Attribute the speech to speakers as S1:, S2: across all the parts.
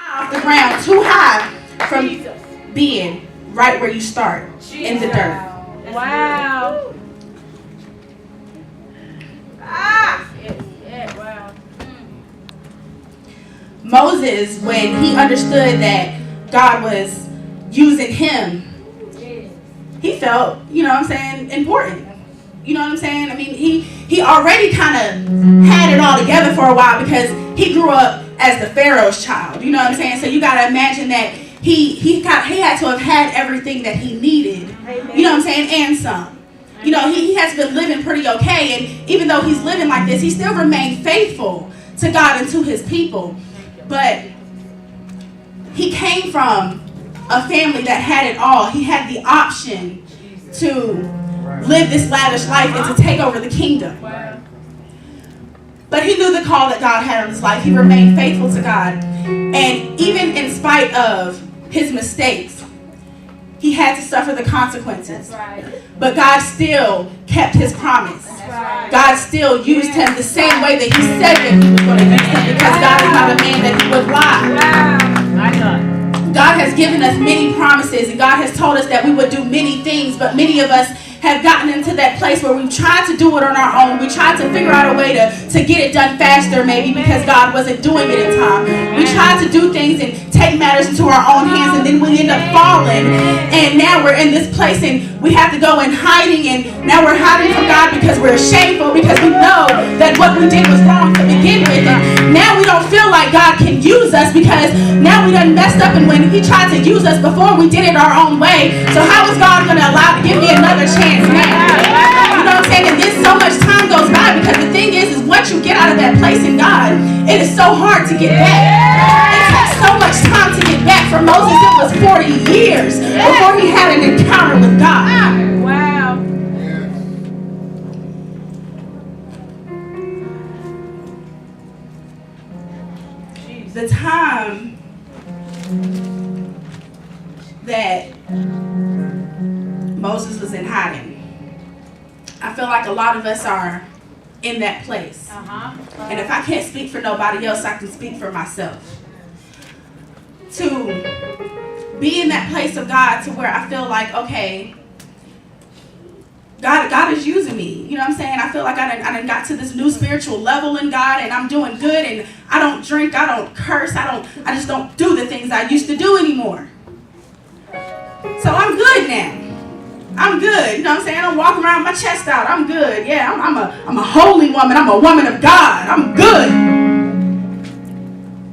S1: off the ground, too high from being right where you start, in the dirt.
S2: Wow. Wow.
S1: Moses, when he understood that God was using him, he felt, important. You know what I'm saying? I mean, he already kind of had it all together for a while because he grew up as the Pharaoh's child. You know what I'm saying? So you got to imagine that he had to have had everything that he needed.
S2: Amen.
S1: You know what I'm saying? And some. You know, he has been living pretty okay. And even though he's living like this, he still remained faithful to God and to his people. But he came from a family that had it all. He had the option to live this lavish life and to take over the kingdom. But he knew the call that God had on his life. He remained faithful to God. And even in spite of his mistakes, he had to suffer the consequences. But God still kept his promise. God still used him the same way that he said that he was going to use him, because God is not a man that he would lie. God has given us many promises, and God has told us that we would do many things, but many of us have gotten into that place where we've tried to do it on our own. We tried to figure out a way to get it done faster, maybe because God wasn't doing it in time. We tried to do things and take matters into our own hands, and then we end up falling. And now we're in this place, and we have to go in hiding, and now we're hiding from God because we're shameful, because we know that what we did was wrong to begin with. And now we don't feel like God can use us because now we done messed up, and when he tried to use us before, we did it our own way. So how is God going to give me another chance now? You know what I'm saying? And then so much time goes by, because the thing is once you get out of that place in God, it is so hard to get back. It takes so much time to get back. For Moses, it was 40 years before he had an encounter with God.
S2: Wow.
S1: The time that Moses was in hiding, I feel like a lot of us are in that place. And if I can't speak for nobody else, I can speak for myself. To be in that place of God, to where I feel like, okay, God is using me. You know what I'm saying? I feel like I done got to this new spiritual level in God, and I'm doing good, and I don't drink, I don't curse, I just don't do the things I used to do anymore. So I'm good now. I'm good. You know what I'm saying? I don't walk around with my chest out. I'm good. Yeah, I'm a holy woman. I'm a woman of God. I'm good.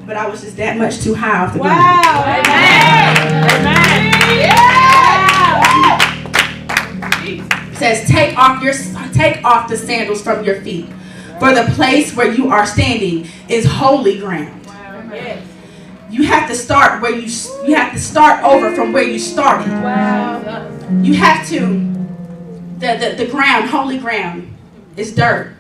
S1: But I was just that much too high off the ground.
S2: Wow. Amen.
S1: Amen. It says, take off the sandals from your feet, for the place where you are standing is holy ground. You have to start where you have to start over from where you started.
S2: Wow.
S1: You have to, the ground, holy ground, is dirt.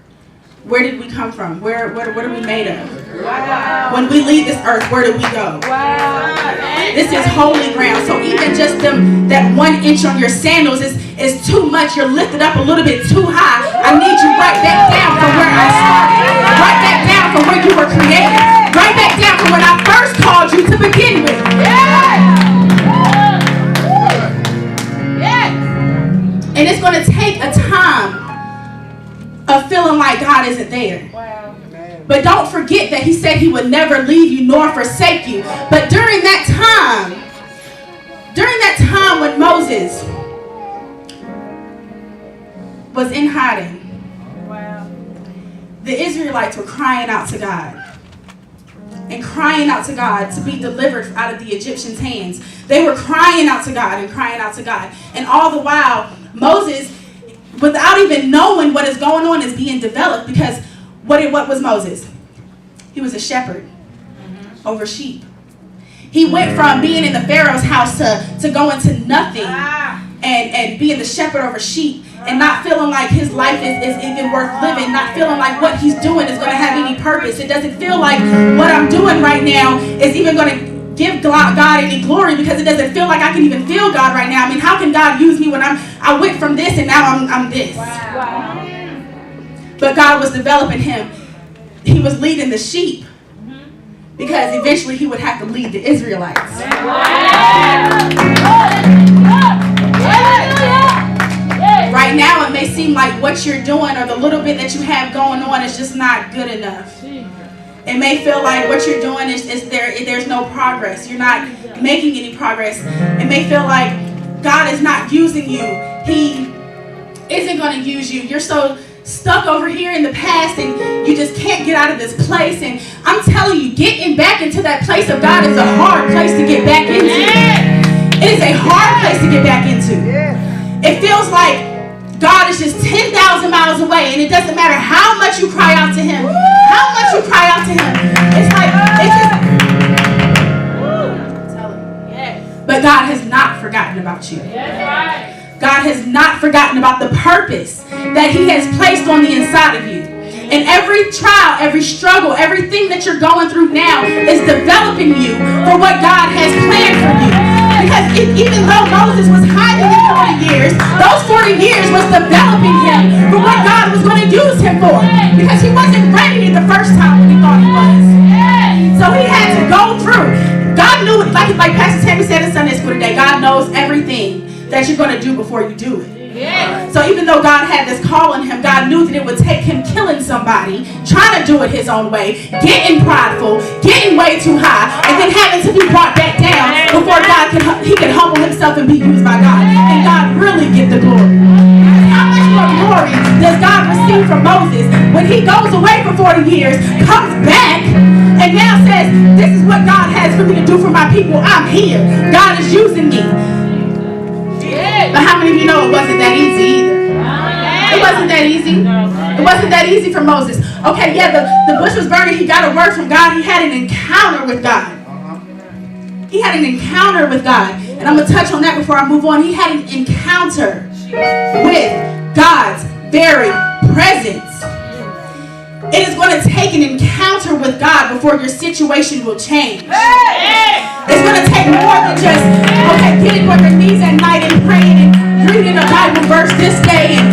S1: Where did we come from? What are we made of?
S2: Wow.
S1: When we leave this earth, where do we go?
S2: Wow.
S1: This is holy ground. So even just that 1 inch on your sandals is too much. You're lifted up a little bit too high. I need you right back down from where I started. Right back down from where you were created. Right back down from when I first called you to begin with. And it's going to take a time of feeling like God isn't there.
S2: Wow.
S1: But don't forget that he said he would never leave you nor forsake you. But during that time when Moses was in hiding,
S2: Wow.
S1: the Israelites were crying out to God. And crying out to God to be delivered out of the Egyptians' hands. They were crying out to God and crying out to God. And all the while, Moses, without even knowing what is going on, is being developed. Because what was Moses? He was a shepherd over sheep. He went from being in the Pharaoh's house to going to nothing and being the shepherd over sheep and not feeling like his life is even worth living, not feeling like what he's doing is going to have any purpose. It doesn't feel like what I'm doing right now is even going to give God any glory, because it doesn't feel like I can even feel God right now. I mean, how can God use me when I went from this and now I'm this?
S2: Wow.
S1: But God was developing him. He was leading the sheep. because eventually he would have to lead the Israelites. Right now, it may seem like what you're doing or the little bit that you have going on is just not good enough. It may feel like what you're doing there's no progress. You're not making any progress. It may feel like God is not using you. He isn't going to use you. You're so stuck over here in the past and you just can't get out of this place. And I'm telling you, getting back into that place of God is a hard place to get back into. It is a hard place to get back into. It feels like God is just 10,000 miles away, and it doesn't matter how much you cry out to Him. How much you cry out to Him. It's like, but God has not forgotten about you. God has not forgotten about the purpose that He has placed on the inside of you. And every trial, every struggle, everything that you're going through now is developing you for what God has planned for you. Because even though Moses was hiding in 40 years, those 40 years was developing him for what God was going to use him for. Because he wasn't ready the first time when he thought he was. So he had to go through. God knew it, like Pastor Tammy said in Sunday school today, God knows everything that you're going to do before you do it. So even though God had this call on him, God knew that it would take him killing somebody, trying to do it his own way, getting prideful, getting way too high, and then having to be brought back down before he could humble himself and be used by God. And God really get the glory. How much more glory does God receive from Moses when he goes away for 40 years, comes back, and now says, this is what God has for me to do for my people. I'm here. God is using me. But how many of you know it wasn't that easy either? It wasn't that easy. It wasn't that easy for Moses. Okay, yeah, the bush was burning. He got a word from God. He had an encounter with God. He had an encounter with God. And I'm going to touch on that before I move on. He had an encounter with God's very presence. It is going to take an encounter with God before your situation will change. It's going to take more than just, getting on your knees at night and praying and reading a Bible verse this day and,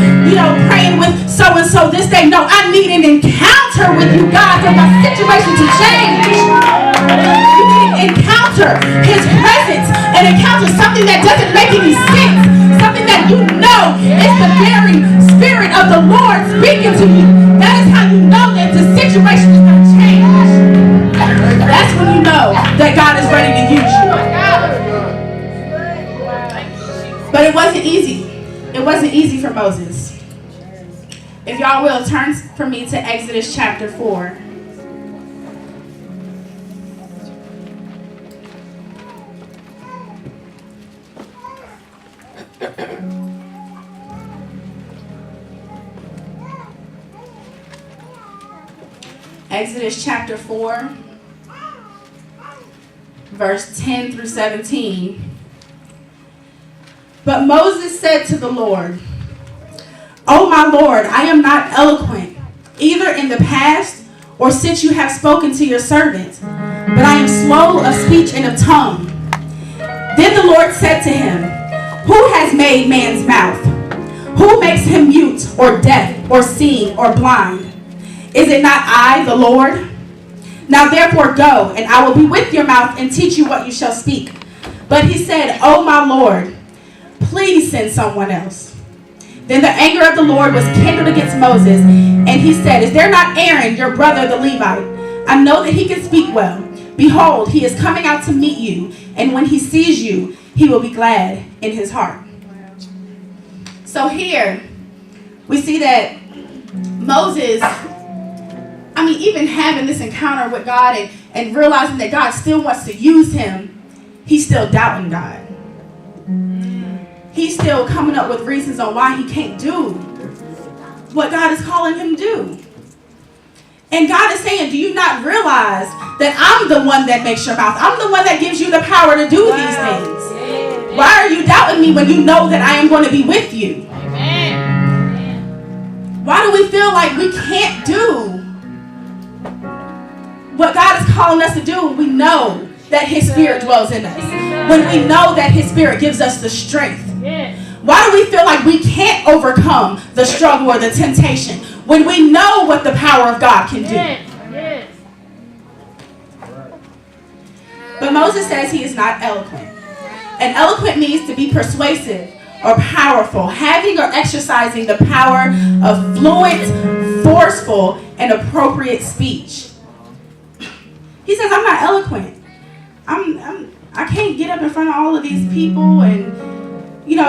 S1: praying with so-and-so this day. No, I need an encounter with you, God, for my situation to change. You need an encounter, His presence, an encounter, something that doesn't make any sense, something that you know is the very Spirit of the Lord speaking to you. That is how you know that the situation is going to change. That's when you know that God is ready to use you. But it wasn't easy. It wasn't easy for Moses. If y'all will, turn for me to Exodus chapter 4. Exodus chapter 4, verse 10 through 17. But Moses said to the Lord, "O my Lord, I am not eloquent, either in the past or since you have spoken to your servant, but I am slow of speech and of tongue." Then the Lord said to him, "Who has made man's mouth? Who makes him mute or deaf or seeing or blind? Is it not I, the Lord? Now therefore go, and I will be with your mouth and teach you what you shall speak." But he said, "O my Lord, please send someone else." Then the anger of the Lord was kindled against Moses, and he said, "Is there not Aaron, your brother the Levite? I know that he can speak well. Behold, he is coming out to meet you, and when he sees you, he will be glad in his heart." So here, we see that Moses, even having this encounter with God and realizing that God still wants to use him, he's still doubting God. He's still coming up with reasons on why he can't do what God is calling him to do. And God is saying, do you not realize that I'm the one that makes your mouth? I'm the one that gives you the power to do these things. Why are you doubting me when you know that I am going to be with you? Why do we feel like we can't do what God is calling us to do when we know that His Spirit dwells in us? When we know that His Spirit gives us the strength? Why do we feel like we can't overcome the struggle or the temptation when we know what the power of God can do? But Moses says he is not eloquent. And eloquent means to be persuasive or powerful, having or exercising the power of fluent, forceful, and appropriate speech. He says, I'm not eloquent. I can't get up in front of all of these people and,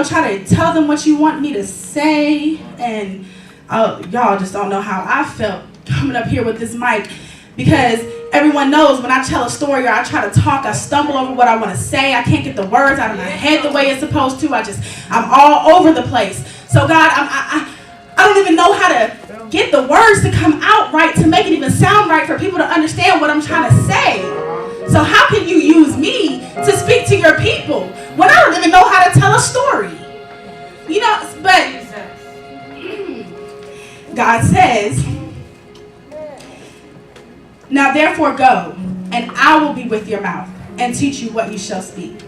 S1: try to tell them what you want me to say. And y'all just don't know how I felt coming up here with this mic, because everyone knows when I tell a story or I try to talk, I stumble over what I want to say. I can't get the words out of my head the way it's supposed to. I'm all over the place. So God, I don't even know how to get the words to come out right, to make it even sound right for people to understand what I'm trying to say. So how can you use me to speak to your people when I don't even know how to tell a story? But God says, now therefore go, and I will be with your mouth and teach you what you shall speak.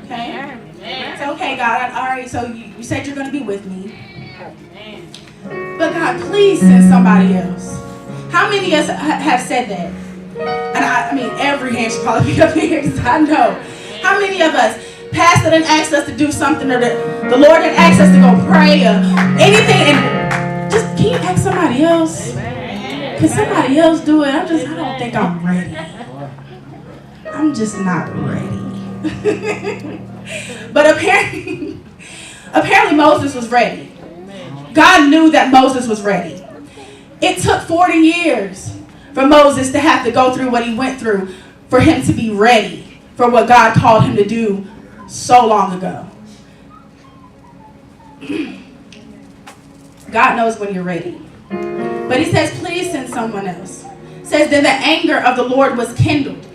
S1: Okay? It's okay, God. All right, so you said you're going to be with me. But God, please send somebody else. How many of us have said that? And I mean, every hand should probably be up here, because I know. How many of us, Pastor didn't ask us to do something, or the Lord didn't ask us to go pray, or anything, and just, can you ask somebody else? Can somebody else do it? I don't think I'm ready. I'm just not ready. But apparently Moses was ready. God knew that Moses was ready. It took 40 years for Moses to have to go through what he went through for him to be ready for what God called him to do so long ago. God knows when you're ready. But he says, please send someone else. Says, then the anger of the Lord was kindled.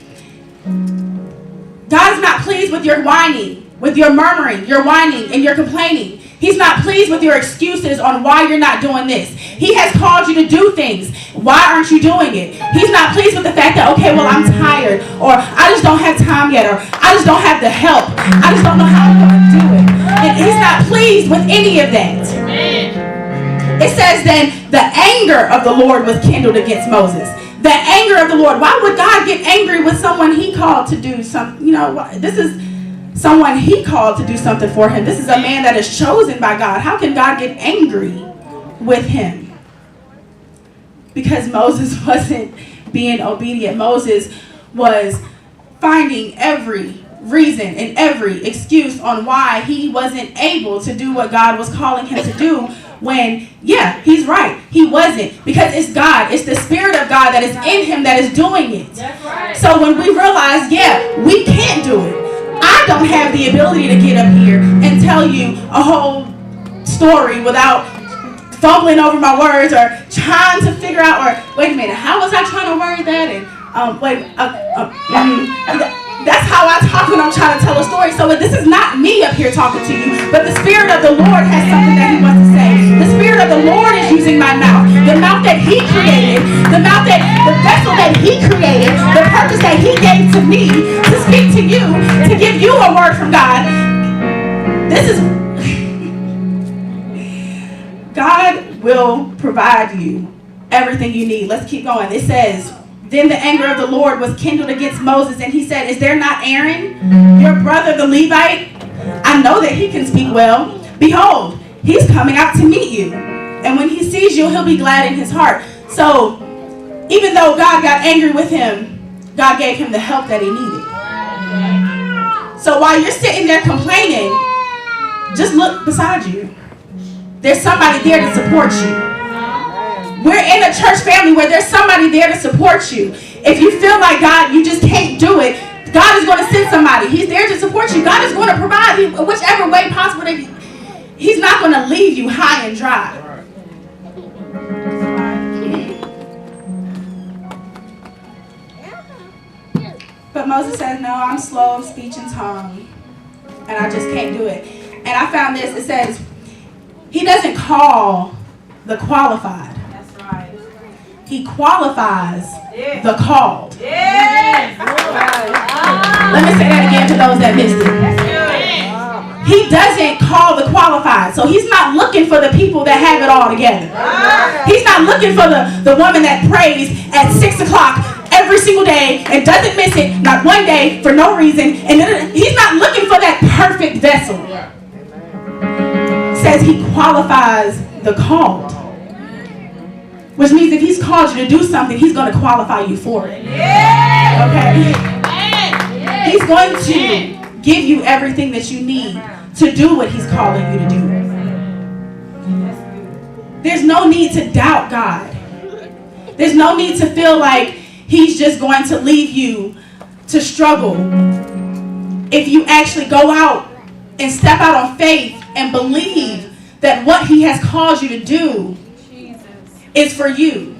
S1: God is not pleased with your whining, with your murmuring, your whining, and your complaining. He's not pleased with your excuses on why you're not doing this. He has called you to do things. Why aren't you doing it? He's not pleased with the fact that, okay, well, I'm tired, or I just don't have time yet, or I just don't have the help. I just don't know how I'm going to do it. And he's not pleased with any of that. It says then the anger of the Lord was kindled against Moses. The anger of the Lord. Why would God get angry with someone he called to do something? This is someone he called to do something for him. This is a man that is chosen by God. How can God get angry with him? Because Moses wasn't being obedient. Moses was finding every reason and every excuse on why he wasn't able to do what God was calling him to do, when, yeah, he's right, he wasn't, because it's God, it's the Spirit of God that is in him that is doing it. That's right. So when we realize, yeah, we can't do it. I don't have the ability to get up here and tell you a whole story without fumbling over my words or trying to figure out, or wait a minute, how was I trying to word that? And that's how I talk when I'm trying to tell a story. So this is not me up here talking to you, but the Spirit of the Lord has something that he wants to say. The Spirit of the Lord is using my mouth. The mouth that he created, the vessel that he created, the purpose that he gave to me to speak to you, to give you a word from God. God will provide you everything you need. Let's keep going. It says, then the anger of the Lord was kindled against Moses, and he said, is there not Aaron, your brother the Levite? I know that he can speak well. Behold, he's coming out to meet you. And when he sees you, he'll be glad in his heart. So, even though God got angry with him, God gave him the help that he needed. So while you're sitting there complaining, just look beside you. There's somebody there to support you. We're in a church family where there's somebody there to support you. If you feel like God, you just can't do it, God is going to send somebody. He's there to support you. God is going to provide you whichever way possible. He's not going to leave you high and dry. But Moses says, no, I'm slow of speech and tongue, and I just can't do it. And I found this. It says, he doesn't call the qualified. He qualifies the called. Yes. Let me say that again to those that missed it. He doesn't call the qualified. So he's not looking for the people that have it all together. He's not looking for the woman that prays at 6 o'clock every single day and doesn't miss it, not one day, for no reason. And he's not looking for that perfect vessel. Says he qualifies the called. Which means if he's called you to do something, he's going to qualify you for it. Okay? He's going to give you everything that you need to do what he's calling you to do. There's no need to doubt God. There's no need to feel like he's just going to leave you to struggle. If you actually go out and step out on faith and believe that what he has called you to do is for you.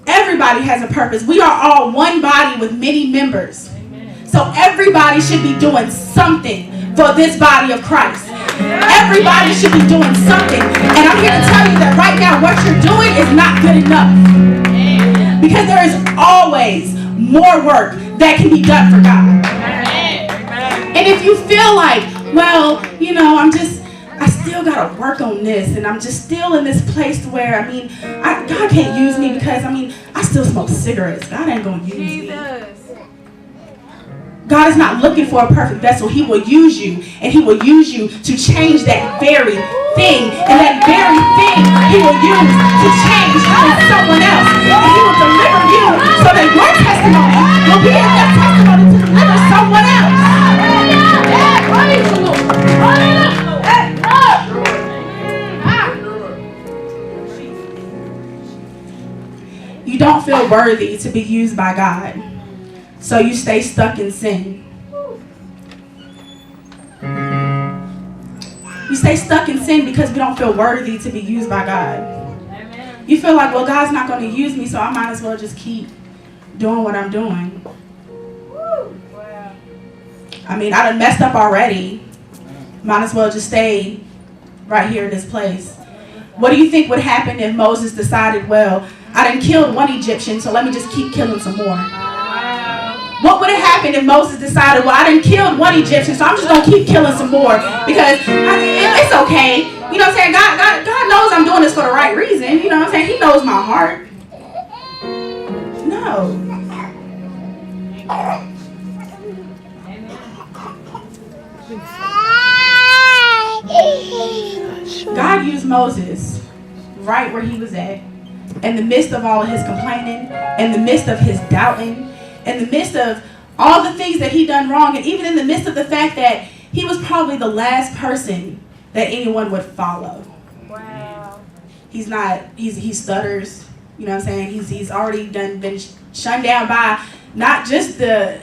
S1: Everybody has a purpose. We are all one body with many members. So everybody should be doing something for this body of Christ. Everybody should be doing something. And I'm here to tell you that right now what you're doing is not good enough. Because there is always more work that can be done for God. And if you feel like, well, I still got to work on this, and I'm just still in this place where, God can't use me because, I still smoke cigarettes. God ain't going to use me. God is not looking for a perfect vessel. He will use you, and he will use you to change that very thing. And that very thing he will use to change someone else. And he will deliver you so that your testimony will be enough testimony to deliver someone else. You don't feel worthy to be used by God, so you stay stuck in sin. You stay stuck in sin because we don't feel worthy to be used by God. You feel like, well, God's not going to use me, so I might as well just keep doing what I'm doing. I done messed up already. Might as well just stay right here in this place. What do you think would happen if Moses decided, well, I done killed one Egyptian, so let me just keep killing some more? What would have happened if Moses decided, well, I done killed one Egyptian, so I'm just going to keep killing some more because it's okay. You know what I'm saying? God knows I'm doing this for the right reason. You know what I'm saying? He knows my heart. No. God used Moses right where he was at, in the midst of all of his complaining, in the midst of his doubting, in the midst of all the things that he done wrong, and even in the midst of the fact that he was probably the last person that anyone would follow.
S2: Wow.
S1: He stutters, you know what I'm saying? He's already been shunned down by not just the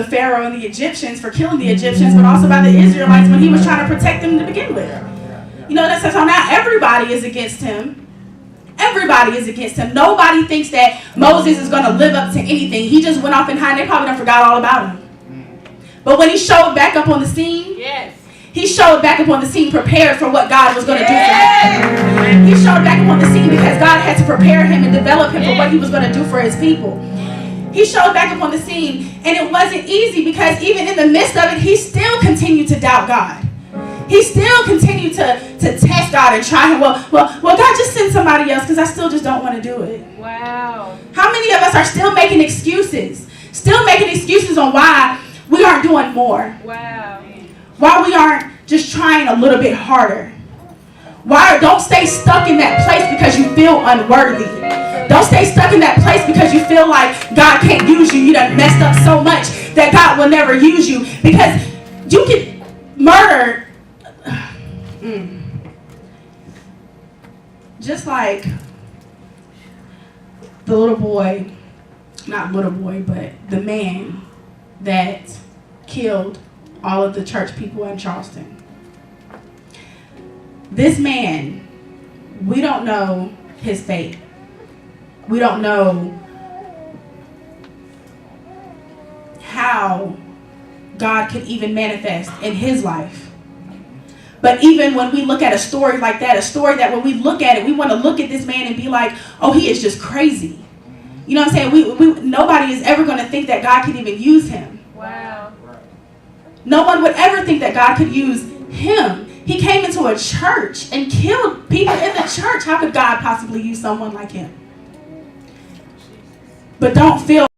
S1: Pharaoh and the Egyptians for killing the Egyptians, but also by the Israelites when he was trying to protect them to begin with. So now everybody is against him. Everybody is against him. Nobody thinks that Moses is going to live up to anything. He just went off and hid. They probably done forgot all about him. But when he showed back up on the scene, he showed back up on the scene prepared for what God was going to do for him. He showed back up on the scene because God had to prepare him and develop him for what he was going to do for his people. He showed back up on the scene, and it wasn't easy because even in the midst of it, he still continued to doubt God. He still continued to test God and try him. Well, God, just send somebody else because I still just don't want to do it.
S2: Wow.
S1: How many of us are still making excuses? Still making excuses on why we aren't doing more?
S2: Wow.
S1: Why we aren't just trying a little bit harder? Don't stay stuck in that place because you feel unworthy. Don't stay stuck in that place because you feel like God can't use you. You done messed up so much that God will never use you. Because you can murder. Just like the little boy, not little boy, but the man that killed all of the church people in Charleston. This man, we don't know his fate. We don't know how God could even manifest in his life. But even when we look at a story like that, a story that when we look at it, we want to look at this man and be like, oh, he is just crazy. You know what I'm saying? Nobody is ever going to think that God could even use him.
S2: Wow.
S1: No one would ever think that God could use him. He came into a church and killed people in the church. How could God possibly use someone like him? but don't feel